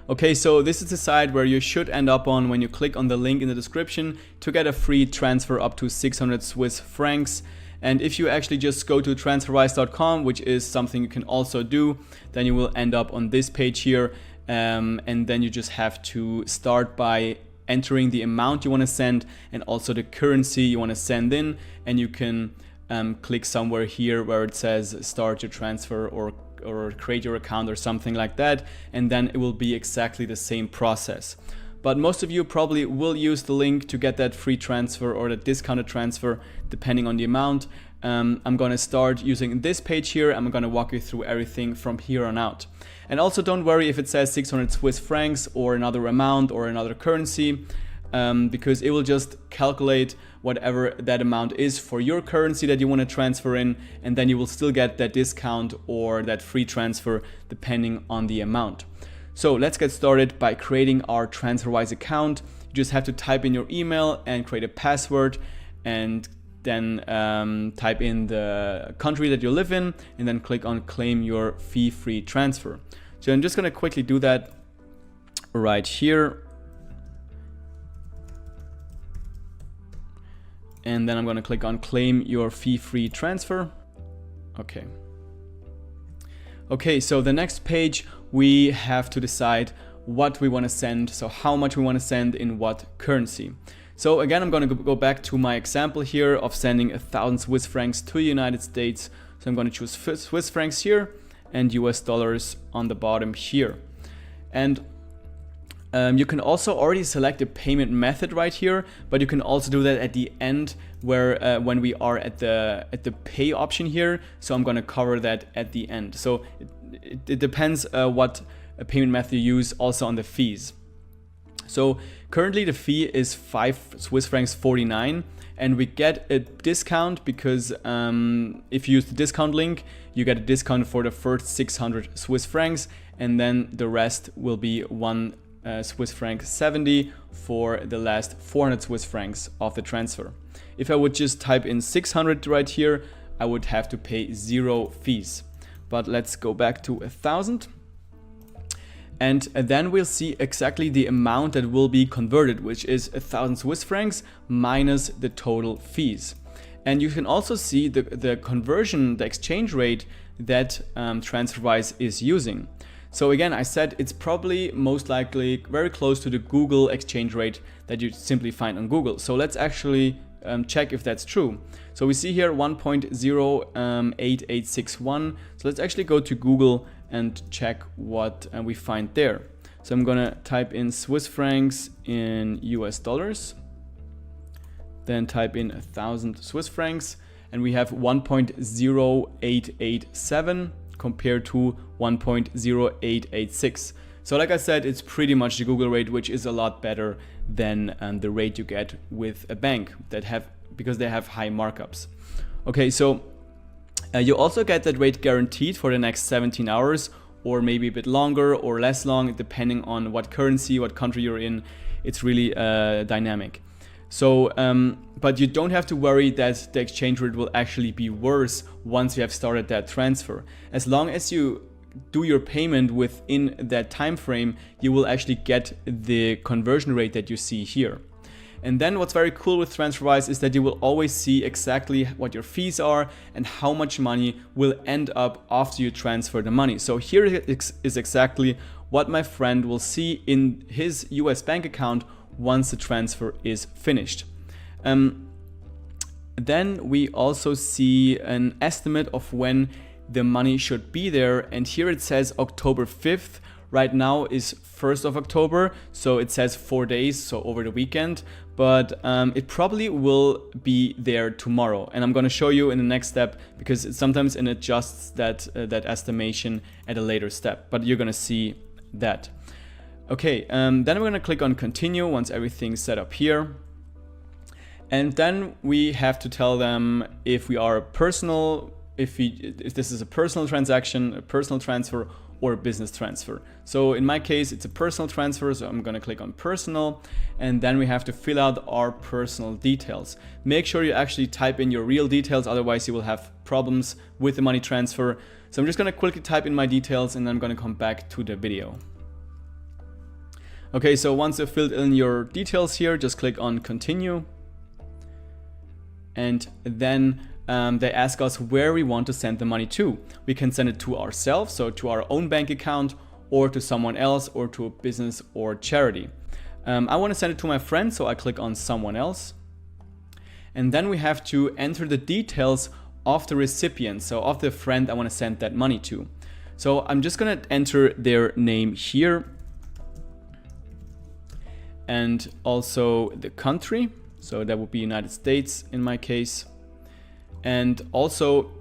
Okay, so this is the site where you should end up on when you click on the link in the description to get a free transfer up to 600 Swiss francs. And if you actually just go to transferwise.com, which is something you can also do, then you will end up on this page here. And then you just have to start by entering the amount you want to send and also the currency you want to send in. And you can click somewhere here where it says start your transfer or create your account or something like that, and then it will be exactly the same process. But most of you probably will use the link to get that free transfer or the discounted transfer depending on the amount. I'm going to start using this page here. I'm going to walk you through everything from here on out. And also don't worry if it says 600 Swiss francs or another amount or another currency, because it will just calculate whatever that amount is for your currency that you want to transfer in, and then you will still get that discount or that free transfer depending on the amount. So let's get started by creating our TransferWise account. You just have to type in your email and create a password, and then type in the country that you live in, and then click on claim your fee-free transfer. So I'm just going to quickly do that right here. And then I'm going to click on claim your fee-free transfer. Okay. Okay, so the next page, we have to decide what we want to send. So how much we want to send in what currency. So again, I'm going to go back to my example here of sending 1,000 Swiss francs to the United States. So I'm going to choose Swiss francs here and US dollars on the bottom here. And you can also already select a payment method right here, but you can also do that at the end where when we are at the pay option here. So I'm going to cover that at the end. So it depends what payment method you use also on the fees. So currently the fee is 5 Swiss francs 49, and we get a discount because if you use the discount link, you get a discount for the first 600 Swiss francs, and then the rest will be 1 Swiss franc 70 for the last 400 Swiss francs of the transfer. If I would just type in 600 right here, I would have to pay 0 fees. But let's go back to 1,000. And then we'll see exactly the amount that will be converted, which is 1,000 Swiss francs minus the total fees. And you can also see the conversion, the exchange rate that TransferWise is using. So again, I said it's probably most likely very close to the Google exchange rate that you simply find on Google. So let's actually check if that's true. So we see here 1.08861. So let's actually go to Google and check what we find there. So I'm gonna type in Swiss francs in US dollars, then type in 1,000 Swiss francs, and we have 1.0887 compared to 1.0886. So like I said, it's pretty much the Google rate, which is a lot better than the rate you get with a bank because they have high markups. Okay, so you also get that rate guaranteed for the next 17 hours or maybe a bit longer or less long, depending on what currency, what country you're in. It's really dynamic. So, but you don't have to worry that the exchange rate will actually be worse once you have started that transfer. As long as you do your payment within that time frame, you will actually get the conversion rate that you see here. And then what's very cool with TransferWise is that you will always see exactly what your fees are and how much money will end up after you transfer the money. So here is exactly what my friend will see in his US bank account once the transfer is finished. Then we also see an estimate of when the money should be there, and here it says October 5th. Right now is 1st of October, so it says 4 days, so over the weekend, but it probably will be there tomorrow, and I'm going to show you in the next step because sometimes it adjusts that estimation at a later step, but you're going to see that. Okay, then I'm going to click on continue once everything's set up here. And then we have to tell them if we are a personal, if this is a personal transaction, a personal transfer, or a business transfer. So in my case, it's a personal transfer, so I'm going to click on personal, and then we have to fill out our personal details. Make sure you actually type in your real details, otherwise you will have problems with the money transfer. So I'm just going to quickly type in my details, and then I'm going to come back to the video. Okay, so once you've filled in your details here, just click on continue. And then they ask us where we want to send the money to. We can send it to ourselves, so to our own bank account, or to someone else, or to a business or charity. I want to send it to my friend, so I click on someone else. And then we have to enter the details of the recipient, so of the friend I want to send that money to. So I'm just going to enter their name here. And also the country, so that would be United States in my case. And also,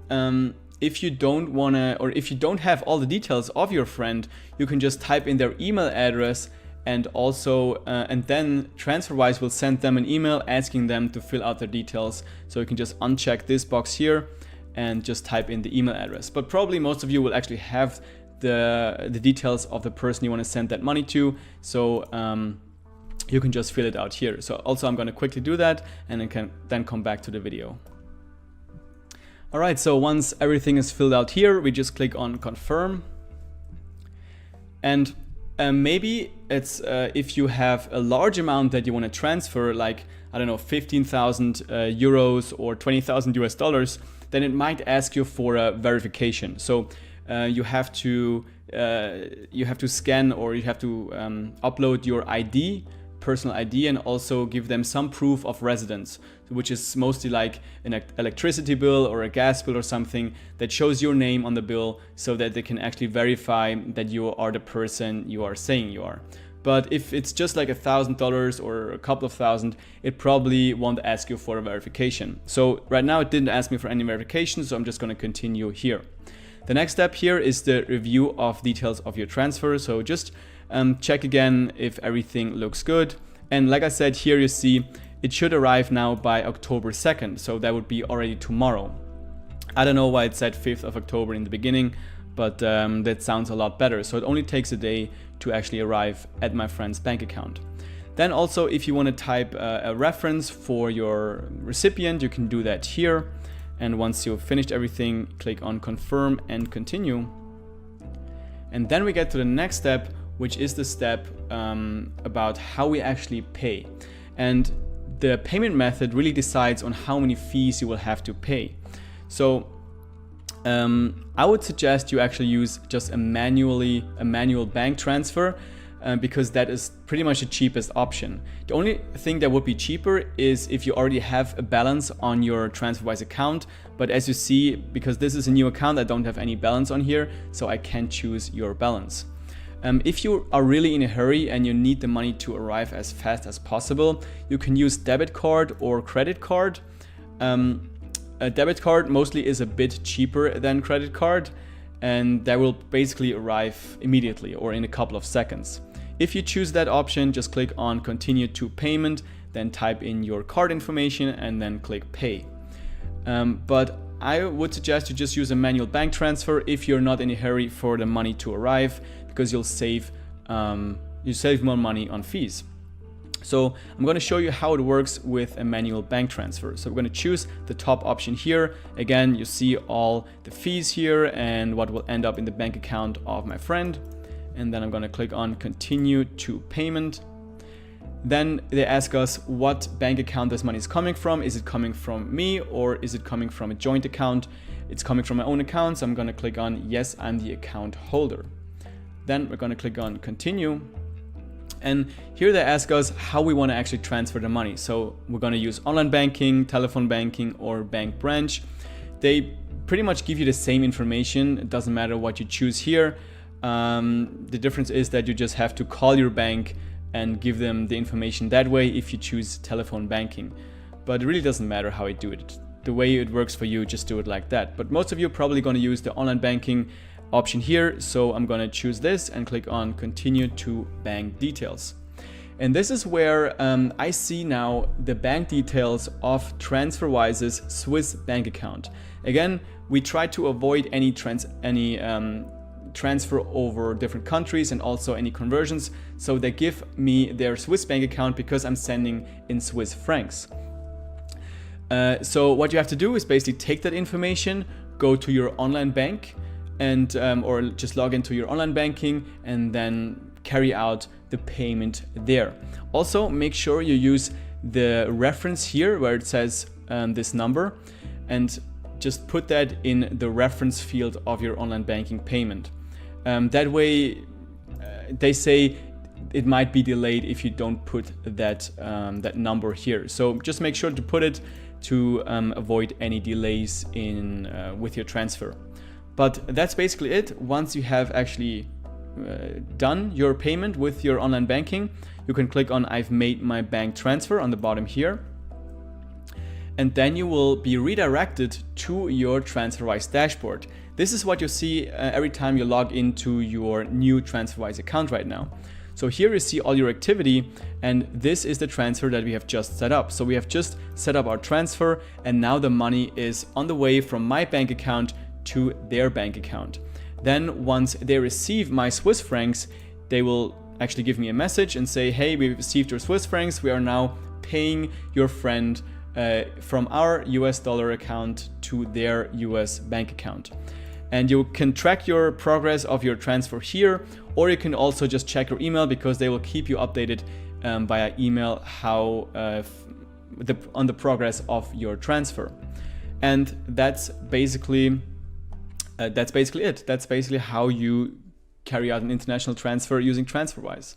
if you don't want to, or if you don't have all the details of your friend, you can just type in their email address, and also, and then TransferWise will send them an email asking them to fill out their details. So you can just uncheck this box here and just type in the email address. But probably most of you will actually have the details of the person you want to send that money to. So you can just fill it out here. So also I'm going to quickly do that and then come back to the video. All right, so once everything is filled out here, we just click on confirm. And maybe it's if you have a large amount that you want to transfer, like, I don't know, 15,000 euros or 20,000 US dollars, then it might ask you for a verification. So you have to scan, or you have to upload your ID, personal ID, and also give them some proof of residence, which is mostly like an electricity bill or a gas bill or something that shows your name on the bill, so that they can actually verify that you are the person you are saying you are. But if it's just like $1,000 or a couple of thousand, it probably won't ask you for a verification. So right now it didn't ask me for any verification, so I'm just going to continue here. The next step here is the review of details of your transfer. So just check again if everything looks good. And like I said, here you see it should arrive now by October 2nd. So that would be already tomorrow. I don't know why it said 5th of October in the beginning, but that sounds a lot better. So it only takes a day to actually arrive at my friend's bank account. Then also, if you want to type a reference for your recipient, you can do that here. And once you've finished everything, click on confirm and continue. And then we get to the next step, which is the step about how we actually pay. And the payment method really decides on how many fees you will have to pay. So I would suggest you actually use just a manual bank transfer, because that is pretty much the cheapest option. The only thing that would be cheaper is if you already have a balance on your TransferWise account. But as you see, because this is a new account, I don't have any balance on here, so I can't choose your balance. If you are really in a hurry and you need the money to arrive as fast as possible, you can use debit card or credit card. A debit card mostly is a bit cheaper than credit card, and that will basically arrive immediately or in a couple of seconds. If you choose that option, just click on continue to payment, then type in your card information and then click pay. But I would suggest you just use a manual bank transfer if you're not in a hurry for the money to arrive, because you'll save more money on fees. So I'm going to show you how it works with a manual bank transfer. So we're going to choose the top option here. Again, you see all the fees here and what will end up in the bank account of my friend. And then I'm going to click on continue to payment. Then they ask us what bank account this money is coming from. Is it coming from me, or is it coming from a joint account? It's coming from my own account, so I'm going to click on yes, I'm the account holder. Then we're going to click on continue. And here they ask us how we want to actually transfer the money. So we're going to use online banking, telephone banking, or bank branch. They pretty much give you the same information. It doesn't matter what you choose here. The difference is that you just have to call your bank and give them the information that way if you choose telephone banking. But it really doesn't matter how you do it. The way it works for you, just do it like that. But most of you are probably going to use the online banking option here. So I'm going to choose this and click on continue to bank details. And this is where I see now the bank details of TransferWise's Swiss bank account. Again, we try to avoid any transfer over different countries and also any conversions. So they give me their Swiss bank account because I'm sending in Swiss francs. So what you have to do is basically take that information, go to your online bank, and or just log into your online banking and then carry out the payment there. Also, make sure you use the reference here where it says this number, and just put that in the reference field of your online banking payment. That way, they say it might be delayed if you don't put that that number here. So just make sure to put it to avoid any delays in with your transfer. But that's basically it. Once you have actually done your payment with your online banking, you can click on I've made my bank transfer on the bottom here. And then you will be redirected to your TransferWise dashboard. This is what you see every time you log into your new TransferWise account right now. So here you see all your activity, and this is the transfer that we have just set up. So we have just set up our transfer, and now the money is on the way from my bank account to their bank account. Then once they receive my Swiss francs, they will actually give me a message and say, hey, we received your Swiss francs. We are now paying your friend from our US dollar account to their US bank account. And you can track your progress of your transfer here, or you can also just check your email, because they will keep you updated via email how on the progress of your transfer. And that's basically it. That's basically how you carry out an international transfer using TransferWise.